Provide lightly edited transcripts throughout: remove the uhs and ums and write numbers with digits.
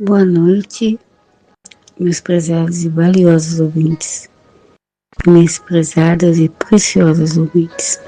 Boa noite, meus prezados e valiosos ouvintes, minhas prezadas e preciosas ouvintes.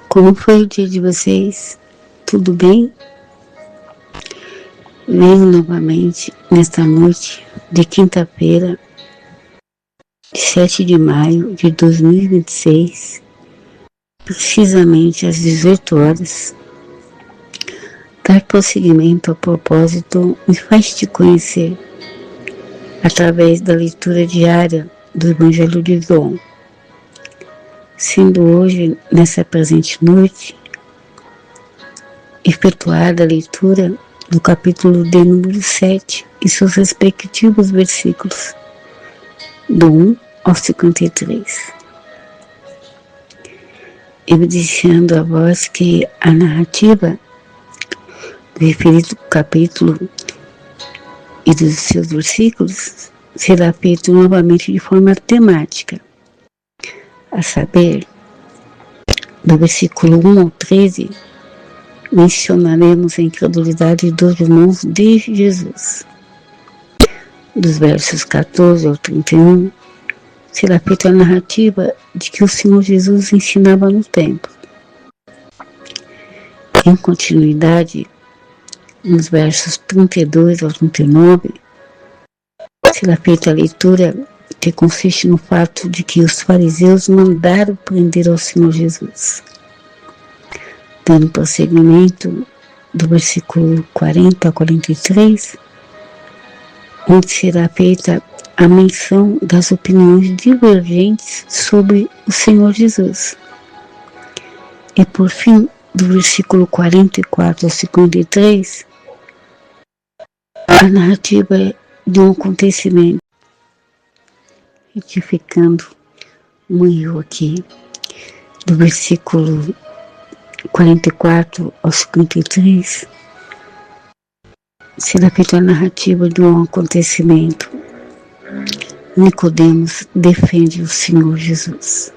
Como foi o dia de vocês? Tudo bem? Venho novamente nesta noite de quinta-feira, 7 de maio de 2026, precisamente às 18 horas, dar prosseguimento ao propósito Me Faz Te Conhecer, através da leitura diária do Evangelho de João, sendo hoje, nessa presente noite, efetuada a leitura do capítulo de número 7 e seus respectivos versículos, do 1 ao 53. Evidenciando a voz que a narrativa do referido capítulo e dos seus versículos será feito novamente de forma temática, a saber, do versículo 1 ao 13, mencionaremos a incredulidade dos irmãos de Jesus. Dos versos 14 ao 31, será feita a narrativa de que o Senhor Jesus ensinava no templo. Em continuidade, nos versos 32 ao 39, será feita a leitura que consiste no fato de que os fariseus mandaram prender ao Senhor Jesus. Dando prosseguimento do versículo 40 a 43, onde será feita a menção das opiniões divergentes sobre o Senhor Jesus. E por fim, do versículo 44 ao 53, a narrativa de um acontecimento, retificando um erro aqui, do versículo 44 ao 53, será feita a narrativa de um acontecimento. Nicodemos defende o Senhor Jesus.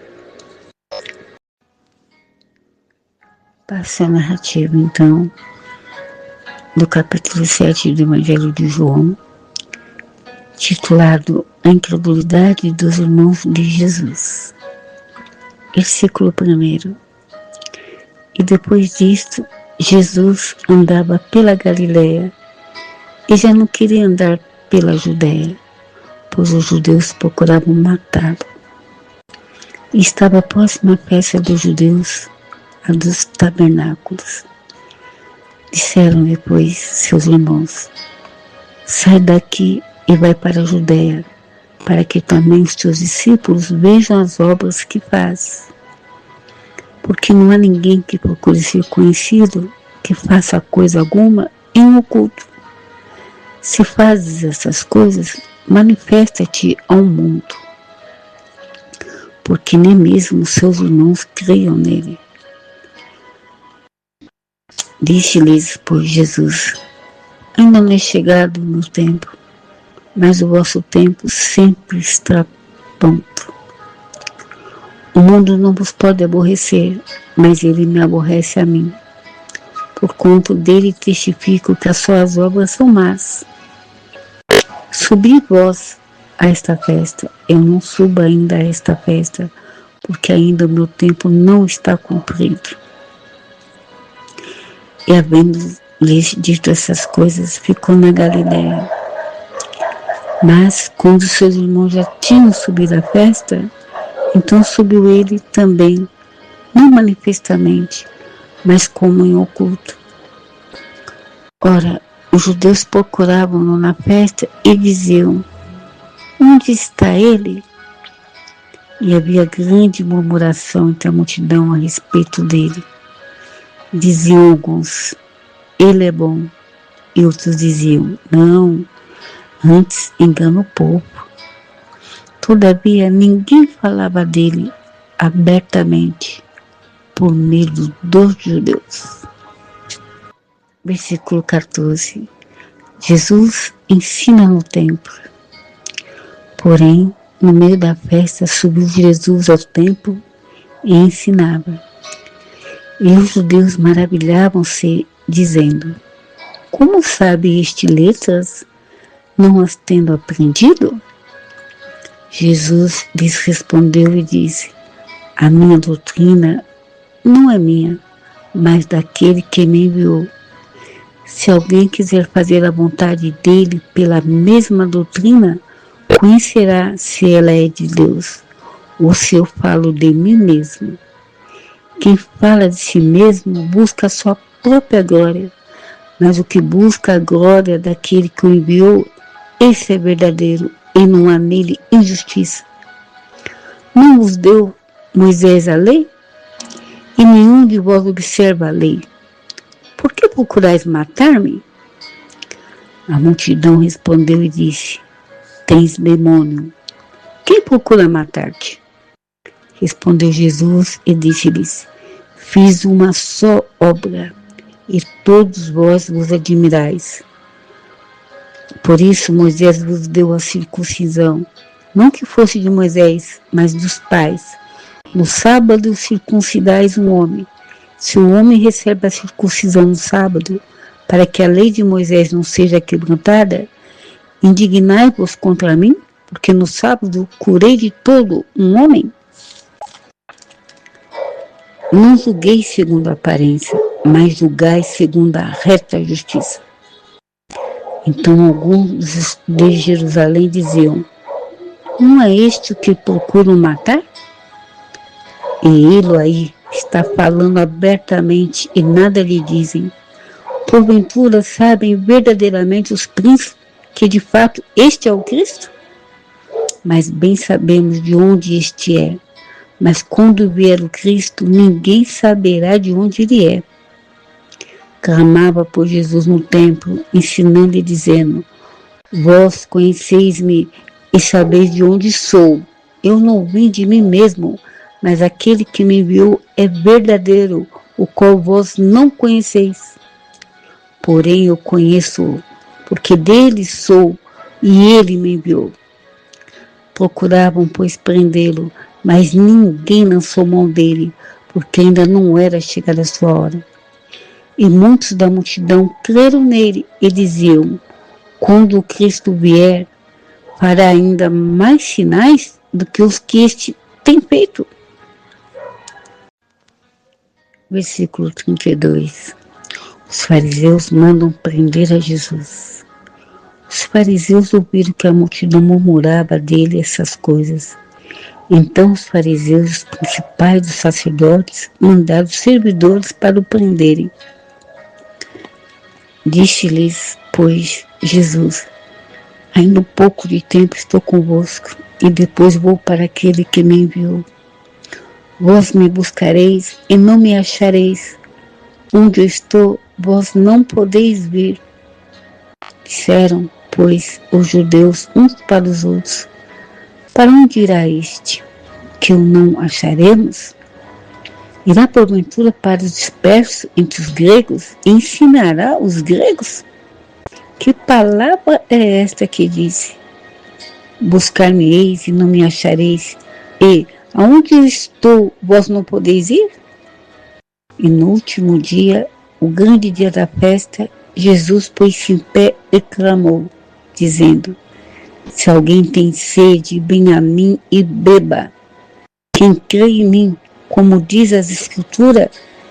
Passa a narrativa, então, do capítulo 7 do Evangelho de João, titulado A Incredulidade dos Irmãos de Jesus. Versículo 1. E depois disto, Jesus andava pela Galileia e já não queria andar pela Judéia, pois os judeus procuravam matá-lo. E estava próxima à festa dos judeus, a dos tabernáculos. Disseram-lhe, pois, seus irmãos: sai daqui e vai para a Judéia, para que também os teus discípulos vejam as obras que fazes. Porque não há ninguém que procure ser conhecido, que faça coisa alguma em oculto. Se fazes essas coisas, manifesta-te ao mundo, porque nem mesmo seus irmãos creiam nele. Disse-lhes, pois, Jesus: ainda não é chegado o meu tempo, mas o vosso tempo sempre está pronto. O mundo não vos pode aborrecer, mas ele me aborrece a mim. Por conta dele testifico que as suas obras são más. Subi vós a esta festa. Eu não subo ainda a esta festa, porque ainda o meu tempo não está cumprido. E havendo-lhes dito essas coisas, ficou na Galileia. Mas, quando seus irmãos já tinham subido à festa, então subiu ele também, não manifestamente, mas como em oculto. Ora, os judeus procuravam-no na festa e diziam: onde está ele? E havia grande murmuração entre a multidão a respeito dele. Diziam alguns: ele é bom. E outros diziam: não, antes engana o povo. Todavia, ninguém falava dele abertamente, por medo dos judeus. Versículo 14. Jesus ensina no templo. Porém, no meio da festa, subiu Jesus ao templo e ensinava. E os judeus maravilhavam-se, dizendo: como sabe este letras não as tendo aprendido? Jesus lhes respondeu e disse: a minha doutrina não é minha, mas daquele que me enviou. Se alguém quiser fazer a vontade dele pela mesma doutrina, conhecerá se ela é de Deus, ou se eu falo de mim mesmo. Quem fala de si mesmo busca a sua própria glória, mas o que busca a glória daquele que o enviou, esse é verdadeiro, e não há nele injustiça. Não vos deu Moisés a lei? E nenhum de vós observa a lei. Por que procurais matar-me? A multidão respondeu e disse: tens demônio. Quem procura matar-te? Respondeu Jesus e disse-lhes: fiz uma só obra, e todos vós vos admirais. Por isso Moisés vos deu a circuncisão, não que fosse de Moisés, mas dos pais. No sábado circuncidais um homem. Se o homem recebe a circuncisão no sábado, para que a lei de Moisés não seja quebrantada, indignai-vos contra mim, porque no sábado curei de todo um homem. Não julgueis segundo a aparência, mas julgai segundo a reta justiça. Então alguns de Jerusalém diziam: não é este o que procuram matar? E ele aí está falando abertamente e nada lhe dizem. Porventura sabem verdadeiramente os príncipes que de fato este é o Cristo? Mas bem sabemos de onde este é. Mas quando vier o Cristo, ninguém saberá de onde ele é. Clamava por Jesus no templo, ensinando e dizendo: vós conheceis-me e sabeis de onde sou. Eu não vim de mim mesmo, mas aquele que me enviou é verdadeiro, o qual vós não conheceis. Porém eu conheço-o, porque dele sou e ele me enviou. Procuravam, pois, prendê-lo, mas ninguém lançou mão dele, porque ainda não era chegada a sua hora. E muitos da multidão creram nele e diziam: quando o Cristo vier, fará ainda mais sinais do que os que este tem feito. Versículo 32. Os fariseus mandam prender a Jesus. Os fariseus ouviram que a multidão murmurava dele essas coisas. Então os fariseus, os principais dos sacerdotes, mandaram os servidores para o prenderem. Disse-lhes, pois, Jesus: ainda um pouco de tempo estou convosco, e depois vou para aquele que me enviou. Vós me buscareis e não me achareis. Onde eu estou, vós não podeis vir. Disseram, pois, os judeus uns para os outros: para onde irá este, que o não acharemos? Irá porventura para os dispersos entre os gregos e ensinará os gregos? Que palavra é esta que disse: buscar-me-eis e não me achareis, e aonde eu estou, vós não podeis ir? E no último dia, o grande dia da festa, Jesus pôs-se em pé e clamou, dizendo: se alguém tem sede, venha a mim e beba. Quem crê em mim, como diz as Escrituras,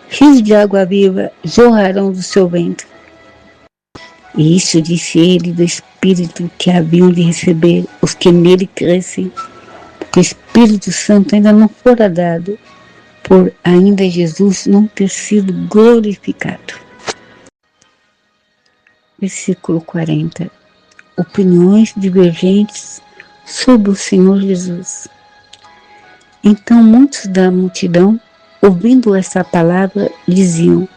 rios de água viva jorrarão do seu ventre. E isso disse ele do Espírito que haviam de receber os que nele crescem, porque o Espírito Santo ainda não fora dado, por ainda Jesus não ter sido glorificado. Versículo 40. Opiniões divergentes sobre o Senhor Jesus. Então muitos da multidão, ouvindo essa palavra, diziam: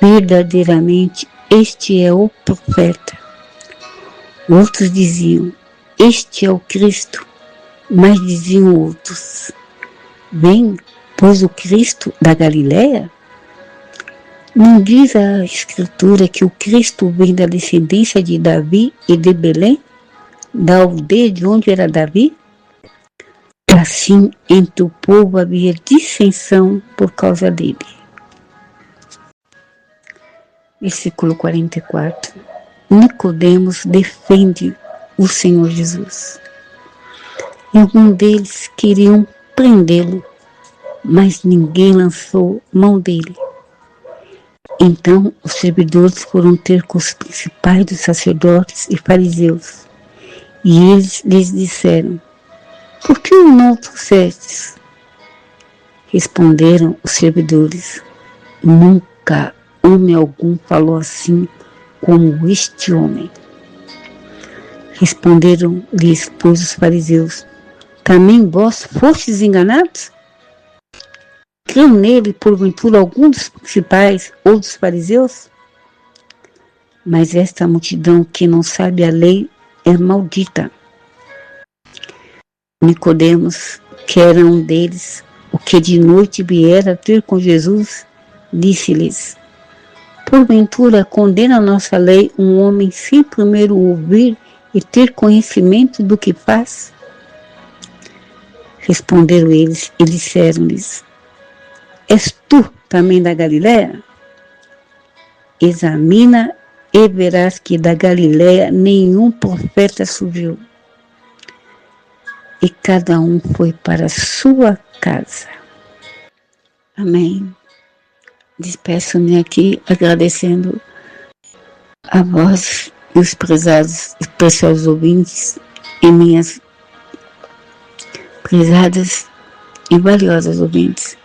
verdadeiramente este é o profeta. Outros diziam: este é o Cristo. Mas diziam outros: vem, pois, o Cristo da Galileia? Não diz a Escritura que o Cristo vem da descendência de Davi e de Belém, da aldeia de onde era Davi? Assim, entre o povo havia dissensão por causa dele. Versículo 44. Nicodemos defende o Senhor Jesus. E alguns deles queriam prendê-lo, mas ninguém lançou mão dele. Então os servidores foram ter com os principais dos sacerdotes e fariseus, e eles lhes disseram: por que o não trouxestes? Responderam os servidores: nunca homem algum falou assim como este homem. Responderam-lhes, pois, os fariseus: também vós fostes enganados? Creu nele, porventura, algum dos principais ou dos fariseus? Mas esta multidão que não sabe a lei é maldita. Nicodemos, que era um deles, o que de noite viera ter com Jesus, disse-lhes: porventura condena a nossa lei um homem sem primeiro ouvir e ter conhecimento do que faz? Responderam eles e disseram-lhes: és tu também da Galileia? Examina e verás que da Galileia nenhum profeta surgiu. E cada um foi para a sua casa. Amém. Despeço-me aqui agradecendo a vós e os prezados e preciosos ouvintes e minhas prezadas e valiosas ouvintes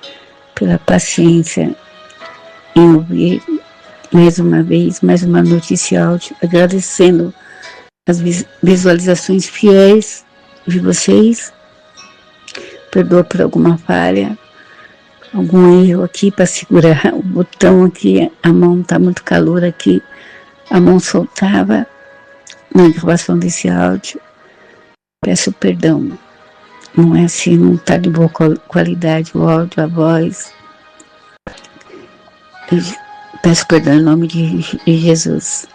pela paciência em ouvir mais uma vez, mais uma notícia áudio, agradecendo as visualizações fiéis de vocês. Perdoa por alguma falha, algum erro aqui para segurar o botão aqui, a mão está muito calor aqui, a mão soltava na gravação desse áudio. Peço perdão, não é assim, não está de boa qualidade o áudio, a voz. Peço perdão em nome de Jesus.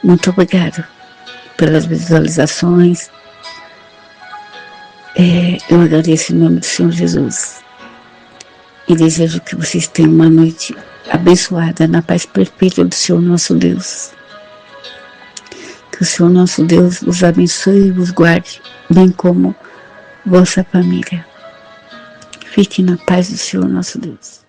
Muito obrigado pelas visualizações. Eu agradeço em nome do Senhor Jesus. E desejo que vocês tenham uma noite abençoada na paz perfeita do Senhor nosso Deus. Que o Senhor nosso Deus os abençoe e os guarde, bem como vossa família. Fique na paz do Senhor nosso Deus.